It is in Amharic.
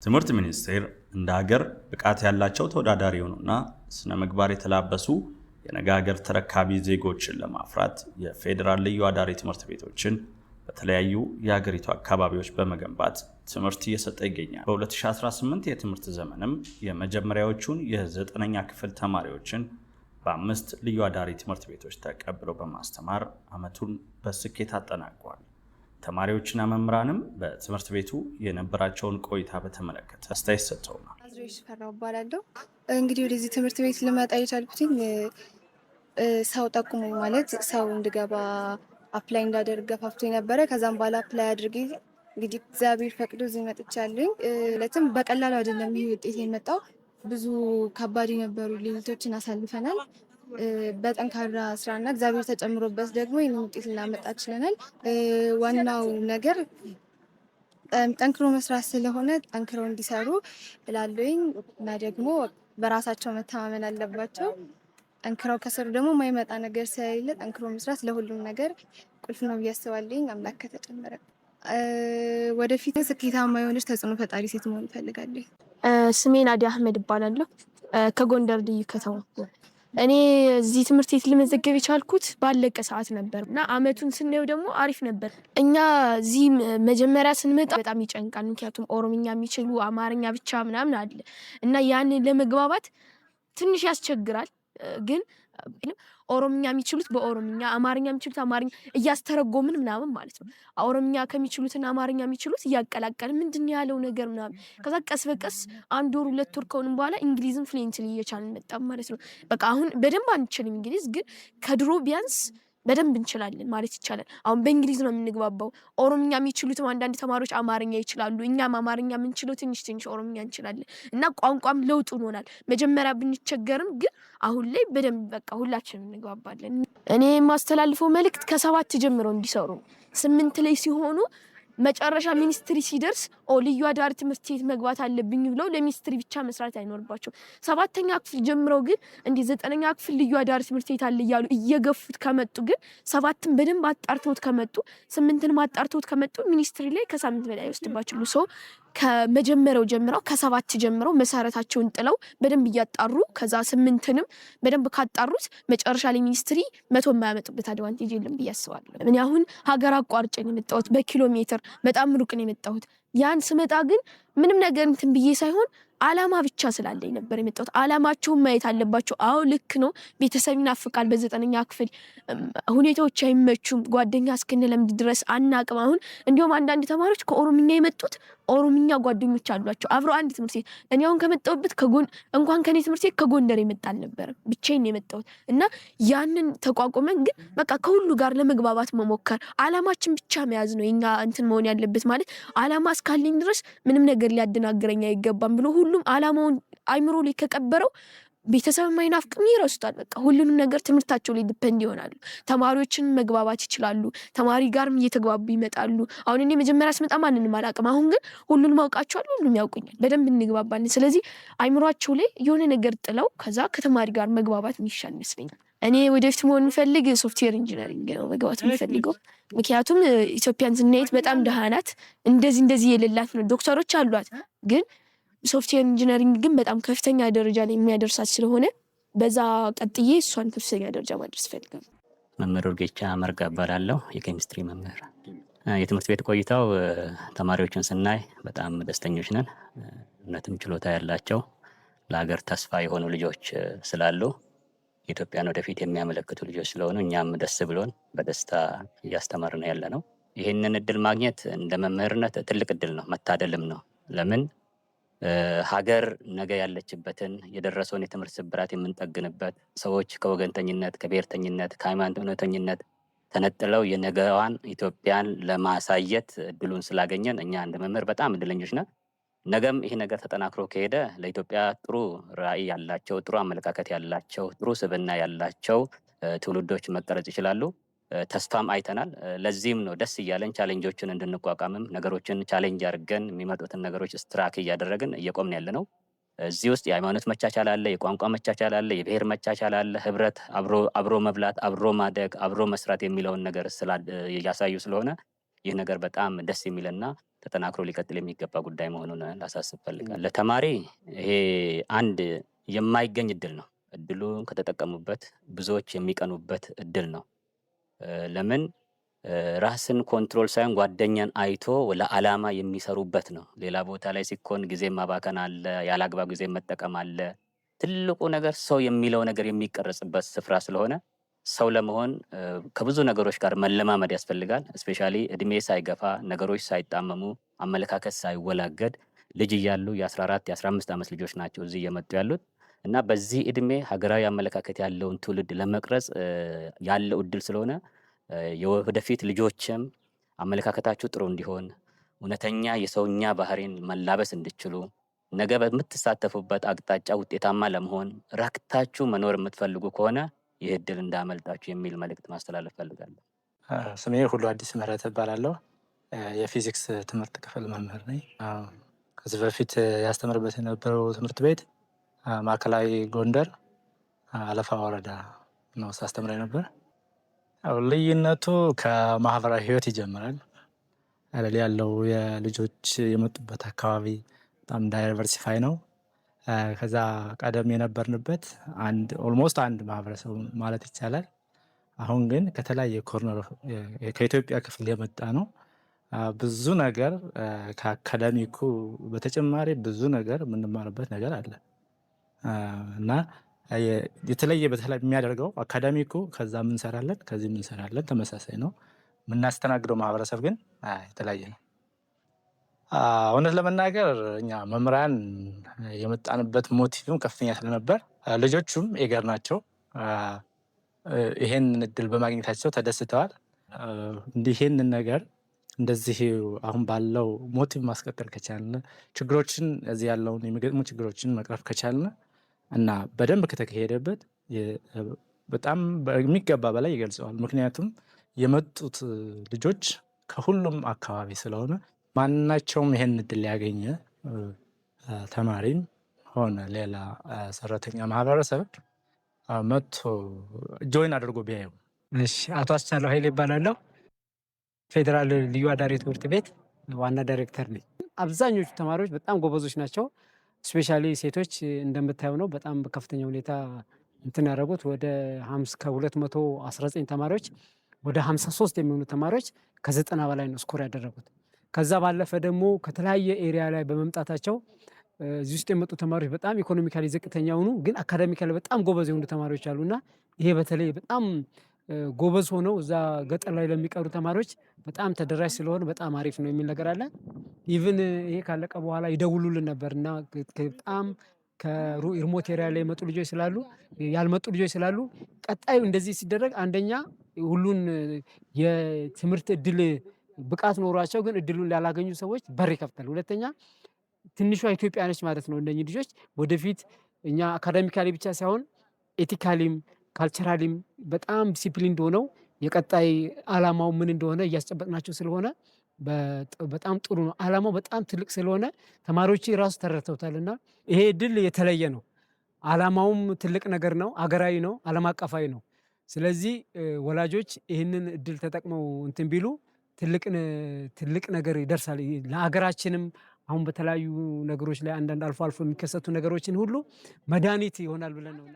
ትምህርት ሚኒስቴር እንደ ሀገር ብቃት ያላቸው ተወዳዳሪ የሆኑና ስነ ምግባር የተላበሱ የነገ ሀገር ተረካቢ ዜጎችን ለማፍራት የፌዴራል ልዩ አዳሪ ትምህርት ቤቶችን በተለያዩ የሀገሪቱ አካባቢዎች በመገንባት ትምህርት እየሰጠ ይገኛል። በ2018 የትምህርት ዘመንም የመጀመሪያዎቹን የ9ኛ ክፍል ተማሪዎችን በ5 ልዩ አዳሪ ትምህርት ቤቶች ተቀብለው በማስተማር ዓመቱን በስኬት አጠናቀዋል። ተማሪዎችና መምህራንም በትምህርት ቤቱ የነበራቸውን ቆይታ በተመለከተ አስተያየት ሰጥተውናል። አዝሬሽ ፈራው እባላለሁ። እንግዲህ ወደዚህ ትምህርት ቤት ልመጣ የቻልኩትኝ ሰው ጠቁሞ ማለት ሰው እንድገባ አፕላይ እንዳደርግ ገፋፍቶ ነበረ። ከዛም በኋላ አፕላይ አድርጌ እንግዲህ እግዚአብሔር ፈቅዶ እዚህ መጥቻለሁ። ለትም በቀላሉ አይደለም ይህ ውጤት የመጣው። ብዙ ከባድ የነበሩ ሌሊቶችን አሳልፈናል። በጠንካራ ስራና እግዚአብሔር ተጨምሮበት ደግሞ ይህን ውጤት ልናመጣ ችለናል። ዋናው ነገር ጠንክሮ መስራት ስለሆነ ጠንክረው እንዲሰሩ እላለሁኝ እና ደግሞ በራሳቸው መተማመን አለባቸው። ጠንክረው ከሰሩ ደግሞ የማይመጣ ነገር ስለሌለ ጠንክሮ መስራት ለሁሉም ነገር ቁልፍ ነው ብዬ አስባለሁኝ። አምላክ ከተጨመረ ወደፊት ስኬታማ የሆነች ተጽዕኖ ፈጣሪ ሴት መሆን እፈልጋለሁ። ስሜ ናዲያ አህመድ እባላለሁ። ከጎንደር ልዩ ከተማ። እኔ እዚህ ትምህርት ቤት ልመዘገብ የቻልኩት ባለቀ ሰዓት ነበር እና አመቱን ስናየው ደግሞ አሪፍ ነበር። እኛ እዚህ መጀመሪያ ስንመጣ በጣም ይጨንቃል። ምክንያቱም ኦሮምኛ የሚችሉ አማርኛ ብቻ ምናምን አለ እና ያንን ለመግባባት ትንሽ ያስቸግራል። ግን ኦሮምኛ የሚችሉት በኦሮምኛ አማርኛ የሚችሉት አማርኛ እያስተረጎምን ምናምን ማለት ነው። ኦሮምኛ ከሚችሉትና አማርኛ የሚችሉት እያቀላቀልን ምንድን ያለው ነገር ምናምን ከዛ ቀስ በቀስ 1 ወር 2 ወር ከሆነ በኋላ እንግሊዝን ፍሉዌንትሊ እየቻልን መጣን ማለት ነው። በቃ አሁን በደንብ አንችልም እንግሊዝ፣ ግን ከድሮ ቢያንስ በደንብ እንችላለን ማለት ይቻላል። አሁን በእንግሊዝ ነው የምንግባባው። ኦሮምኛ የሚችሉትም አንዳንድ ተማሪዎች አማርኛ ይችላሉ። እኛም አማርኛ የምንችለው ትንሽ ኦሮምኛ እንችላለን እና ቋንቋም ለውጥ ሆኗል። መጀመሪያ ብንቸገርም ግን አሁን ላይ በደንብ በቃ ሁላችንም እንግባባለን። እኔ የማስተላልፈው መልእክት ከ7 ጀምሮ እንዲሰሩ 8 ላይ ሲሆኑ መጨረሻ ሚኒስትሪ ሲደርስ ልዩ አዳሪ ትምህርት ቤት መግባት አለብኝ ብለው ለሚኒስትሪ ብቻ መስራት አይኖርባቸው። 7ኛ ክፍል ጀምረው ግን እንደ 9ኛ ክፍል ልዩ አዳሪ ትምህርት ቤት አለ እያሉ እየገፉት ከመጡ ግን 7ን በደንብ አጣርተውት ከመጡ 8ን አጣርተውት ከመጡ ሚኒስትሪ ላይ ከሳምንት በላይ ይወስድባቸው። ሰው ከመጀመሪያው ጀምረው ከ7 ጀምረው መሰረታቸውን ጥለው በደንብ እያጣሩ ከዛ 8ንም በደንብ ካጣሩት መጨረሻ ላይ ሚኒስትሪ 100 የማያመጡበት አድቫንቴጅ የለም ብዬ አስባለሁ። እኔ አሁን ሀገር አቋርጬ ነው የመጣሁት። በኪሎ ሜትር በጣም ሩቅ ነው የመጣሁት። ያን ስመጣ ግን ምንም ነገር እንትን ብዬ ሳይሆን አላማ ብቻ ስላለኝ ነበር የመጣሁት። አላማቸውን ማየት አለባቸው። አዎ ልክ ነው፣ ቤተሰብ ይናፍቃል። በ9ኛ ክፍል ሁኔታዎች አይመቹም። ጓደኛ እስክንለምድ ድረስ አናቅም። አሁን እንዲሁም አንዳንድ ተማሪዎች ከኦሮምኛ የመጡት ኦሮምኛ ጓደኞች አሏቸው አብረው አንድ ትምህርት ቤት። እኔ አሁን ከመጣሁበት እንኳን ከኔ ትምህርት ቤት ከጎንደር የመጣ አልነበረም፣ ብቻዬን የመጣሁት እና ያንን ተቋቁመን ግን በቃ ከሁሉ ጋር ለመግባባት መሞከር፣ አላማችን ብቻ መያዝ ነው የኛ እንትን መሆን ያለበት። ማለት አላማ እስካለኝ ድረስ ምንም ነገር ሊያደናግረኝ አይገባም ብሎ ሁሉም አላማውን አይምሮ ላይ ከቀበረው ቤተሰብ ማይናፍቅም ይረሱታል። በቃ ሁሉንም ነገር ትምህርታቸው ላይ ዲፔንድ ይሆናሉ። ተማሪዎችን መግባባት ይችላሉ። ተማሪ ጋርም እየተግባቡ ይመጣሉ። አሁን እኔ መጀመሪያ ስመጣ ማንንም አላውቅም። አሁን ግን ሁሉንም አውቃቸዋለሁ፣ ሁሉም ያውቁኛል፣ በደንብ እንግባባለን። ስለዚህ አይምሯቸው ላይ የሆነ ነገር ጥለው ከዛ ከተማሪ ጋር መግባባት የሚሻል ይመስለኛል። እኔ ወደፊት መሆን የምፈልግ ሶፍትዌር ኢንጂነሪንግ ነው መግባት የምፈልገው። ምክንያቱም ኢትዮጵያን ስናየት በጣም ደሃ ናት፣ እንደዚህ የሌላት ነው። ዶክተሮች አሏት ግን ሶፍትዌር ኢንጂነሪንግ ግን በጣም ከፍተኛ ደረጃ ላይ የሚያደርሳት ስለሆነ በዛ ቀጥዬ እሷን ከፍተኛ ደረጃ ማድረስ ፈልጋለሁ። መምህር ኡርጌቻ መርጋ እባላለሁ፣ የኬሚስትሪ መምህር። የትምህርት ቤት ቆይታው ተማሪዎችን ስናይ በጣም ደስተኞች ነን። እውነትም ችሎታ ያላቸው ለሀገር ተስፋ የሆኑ ልጆች ስላሉ ኢትዮጵያን ወደፊት የሚያመለክቱ ልጆች ስለሆኑ እኛም ደስ ብሎን በደስታ እያስተማርን ያለ ነው። ይህንን እድል ማግኘት እንደ መምህርነት ትልቅ እድል ነው፣ መታደልም ነው። ለምን ሀገር ነገ ያለችበትን የደረሰውን የትምህርት ስብራት የምንጠግንበት፣ ሰዎች ከወገንተኝነት፣ ከብሔርተኝነት፣ ከሃይማኖተኝነት ተነጥለው የነገዋን ኢትዮጵያን ለማሳየት እድሉን ስላገኘን እኛ እንደ መምህር በጣም እድለኞች ነን። ነገም ይህ ነገር ተጠናክሮ ከሄደ ለኢትዮጵያ ጥሩ ራዕይ ያላቸው፣ ጥሩ አመለካከት ያላቸው፣ ጥሩ ስብዕና ያላቸው ትውልዶች መቀረጽ ይችላሉ። ተስፋም አይተናል። ለዚህም ነው ደስ እያለን ቻሌንጆችን እንድንቋቋምም ነገሮችን ቻሌንጅ አድርገን የሚመጡትን ነገሮች ስትራክ እያደረግን እየቆምን ያለ ነው። እዚህ ውስጥ የሃይማኖት መቻቻል አለ፣ የቋንቋ መቻቻል አለ፣ የብሔር መቻቻል አለ፣ ህብረት፣ አብሮ መብላት፣ አብሮ ማደግ፣ አብሮ መስራት የሚለውን ነገር እያሳዩ ስለሆነ ይህ ነገር በጣም ደስ የሚልና ተጠናክሮ ሊቀጥል የሚገባ ጉዳይ መሆኑን ላሳስብ ፈልጋለሁ። ለተማሪ ይሄ አንድ የማይገኝ እድል ነው። እድሉን ከተጠቀሙበት ብዙዎች የሚቀኑበት እድል ነው። ለምን ራስን ኮንትሮል ሳይሆን ጓደኛን አይቶ ለዓላማ የሚሰሩበት ነው። ሌላ ቦታ ላይ ሲኮን ጊዜ ማባከን አለ፣ ያላግባብ ጊዜ መጠቀም አለ። ትልቁ ነገር ሰው የሚለው ነገር የሚቀረጽበት ስፍራ ስለሆነ ሰው ለመሆን ከብዙ ነገሮች ጋር መለማመድ ያስፈልጋል። እስፔሻሊ እድሜ ሳይገፋ ነገሮች ሳይጣመሙ አመለካከት ሳይወላገድ ልጅ እያሉ የ14 የ15 ዓመት ልጆች ናቸው እዚህ እየመጡ ያሉት እና በዚህ እድሜ ሀገራዊ አመለካከት ያለውን ትውልድ ለመቅረጽ ያለው እድል ስለሆነ የወደፊት ልጆችም አመለካከታችሁ ጥሩ እንዲሆን እውነተኛ የሰውኛ ባህሪን መላበስ እንድችሉ ነገ በምትሳተፉበት አቅጣጫ ውጤታማ ለመሆን ረክታችሁ መኖር የምትፈልጉ ከሆነ ይህ እድል እንዳመልጣችሁ የሚል መልእክት ማስተላለፍ ፈልጋለሁ። ስሜ ሁሉ አዲስ ምህረት እባላለሁ። የፊዚክስ ትምህርት ክፍል መምህር ነኝ። ከዚህ በፊት ያስተምርበት የነበረው ትምህርት ቤት ማዕከላዊ ጎንደር አለፋ ወረዳ ነው ሳስተምር ነበር። ልዩነቱ ከማህበራዊ ህይወት ይጀምራል። ያለው የልጆች የመጡበት አካባቢ በጣም ዳይቨርሲፋይ ነው። ከዛ ቀደም የነበርንበት ኦልሞስት አንድ ማህበረሰብ ማለት ይቻላል። አሁን ግን ከተለያየ ኮርነር ከኢትዮጵያ ክፍል የመጣ ነው። ብዙ ነገር ከአካዳሚኩ በተጨማሪ ብዙ ነገር የምንማርበት ነገር አለ እና የተለየ በተለይ የሚያደርገው አካዳሚኩ ከዛ ምንሰራለን ከዚህ ምንሰራለን ተመሳሳይ ነው። የምናስተናግደው ማህበረሰብ ግን የተለያየ ነው። እውነት ለመናገር እኛ መምህራን የመጣንበት ሞቲቭም ከፍተኛ ስለነበር ልጆቹም ኤገር ናቸው። ይሄን እድል በማግኘታቸው ተደስተዋል። ይሄንን ነገር እንደዚህ አሁን ባለው ሞቲቭ ማስቀጠል ከቻልን ችግሮችን እዚህ ያለውን የሚገጥሙ ችግሮችን መቅረፍ ከቻልን እና በደንብ ከተካሄደበት በጣም በሚገባ በላይ ይገልጸዋል። ምክንያቱም የመጡት ልጆች ከሁሉም አካባቢ ስለሆነ ማናቸውም ይሄን እድል ያገኘ ተማሪም ሆነ ሌላ ሰራተኛ ማህበረሰብ መጥቶ ጆይን አድርጎ ቢያዩ። እሺ፣ አቶ አስቻለው ኃይሌ ይባላለሁ። ፌዴራል ልዩ አዳሪ ትምህርት ቤት ዋና ዳይሬክተር ነኝ። አብዛኞቹ ተማሪዎች በጣም ጎበዞች ናቸው። ስፔሻሊ ሴቶች እንደምታየው ነው። በጣም በከፍተኛ ሁኔታ እንትን ያደረጉት ወደ 219 ተማሪዎች ወደ 53 የሚሆኑ ተማሪዎች ከ90 በላይ ነው ስኮር ያደረጉት። ከዛ ባለፈ ደግሞ ከተለያየ ኤሪያ ላይ በመምጣታቸው እዚህ ውስጥ የመጡ ተማሪዎች በጣም ኢኮኖሚካሊ ዝቅተኛ ሆኑ፣ ግን አካዳሚካሊ በጣም ጎበዝ የሆኑ ተማሪዎች አሉና ይሄ በተለይ በጣም ጎበዝ ሆነው እዛ ገጠር ላይ ለሚቀሩ ተማሪዎች በጣም ተደራሽ ስለሆነ በጣም አሪፍ ነው የሚል ነገር አለ። ኢቭን ይሄ ካለቀ በኋላ ይደውሉልን ነበርና በጣም ከሪሞት ኤሪያ ላይ የመጡ ልጆች ስላሉ ያልመጡ ልጆች ስላሉ ቀጣዩ እንደዚህ ሲደረግ አንደኛ ሁሉን የትምህርት እድል ብቃት ኖሯቸው ግን እድሉን ላላገኙ ሰዎች በር ይከፍታል። ሁለተኛ ትንሿ ኢትዮጵያ ነች ማለት ነው። እነኚህ ልጆች ወደፊት እኛ አካዳሚካሊ ብቻ ሳይሆን ኤቲካሊም ካልቸራሊም በጣም ዲሲፕሊን ሆነው የቀጣይ አላማው ምን እንደሆነ እያስጨበቅናቸው ስለሆነ በጣም ጥሩ ነው። አላማው በጣም ትልቅ ስለሆነ ተማሪዎች ራሱ ተረድተውታልና ይሄ እድል የተለየ ነው። አላማውም ትልቅ ነገር ነው፣ አገራዊ ነው፣ ዓለም አቀፋዊ ነው። ስለዚህ ወላጆች ይህንን እድል ተጠቅመው እንትን ቢሉ ትልቅ ነገር ይደርሳል። ለሀገራችንም አሁን በተለያዩ ነገሮች ላይ አንዳንድ አልፎ አልፎ የሚከሰቱ ነገሮችን ሁሉ መድኃኒት ይሆናል ብለን ነው።